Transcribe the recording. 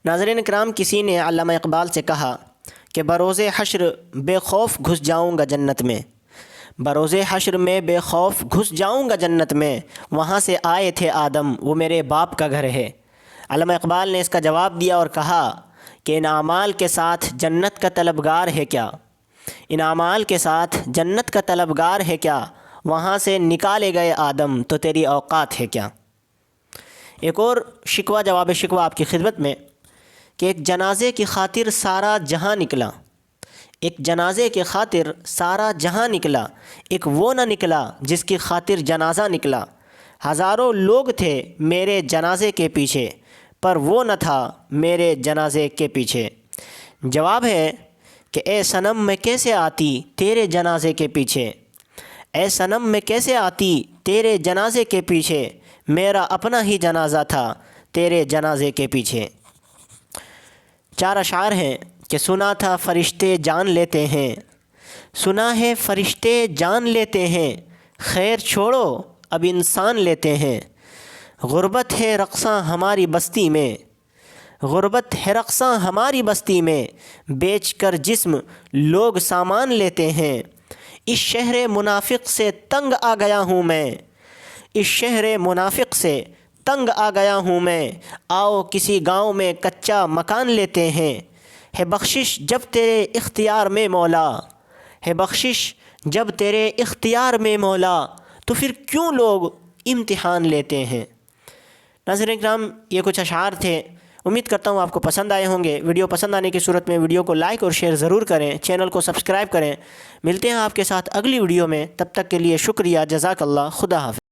ناظرین کرام، کسی نے علامہ اقبال سے کہا کہ بروز حشر بے خوف گھس جاؤں گا جنت میں، بروز حشر میں بے خوف گھس جاؤں گا جنت میں، وہاں سے آئے تھے آدم، وہ میرے باپ کا گھر ہے۔ علامہ اقبال نے اس کا جواب دیا اور کہا کہ ان اعمال کے ساتھ جنت کا طلبگار ہے کیا، ان اعمال کے ساتھ جنت کا طلبگار ہے کیا، وہاں سے نکالے گئے آدم تو تیری اوقات ہے کیا۔ ایک اور شکوہ جواب شکوہ آپ کی خدمت میں کہ ایک جنازے کی خاطر سارا جہاں نکلا، ایک جنازے کی خاطر سارا جہاں نکلا، ایک وہ نہ نکلا جس کی خاطر جنازہ نکلا، ہزاروں لوگ تھے میرے جنازے کے پیچھے پر وہ نہ تھا میرے جنازے کے پیچھے۔ جواب ہے کہ اے صنم میں کیسے آتی تیرے جنازے کے پیچھے، اے صنم میں کیسے آتی تیرے جنازے کے پیچھے، میرا اپنا ہی جنازہ تھا تیرے جنازے کے پیچھے۔ 4 اشعار ہیں کہ سنا تھا فرشتے جان لیتے ہیں، سنا ہے فرشتے جان لیتے ہیں، خیر چھوڑو اب انسان لیتے ہیں، غربت ہے رقصاں ہماری بستی میں، غربت ہے رقصاں ہماری بستی میں، بیچ کر جسم لوگ سامان لیتے ہیں، اس شہر منافق سے تنگ آ گیا ہوں میں، اس شہر منافق سے تنگ آ گیا ہوں میں، آؤ کسی گاؤں میں کچا مکان لیتے ہیں، ہے بخشش جب تیرے اختیار میں مولا، ہے بخشش جب تیرے اختیار میں مولا، تو پھر کیوں لوگ امتحان لیتے ہیں۔ ناظرین کرام، یہ کچھ اشعار تھے، امید کرتا ہوں آپ کو پسند آئے ہوں گے۔ ویڈیو پسند آنے کی صورت میں ویڈیو کو لائک اور شیئر ضرور کریں، چینل کو سبسکرائب کریں۔ ملتے ہیں آپ کے ساتھ اگلی ویڈیو میں، تب تک کے لیے شکریہ، جزاک اللہ، خدا حافظ۔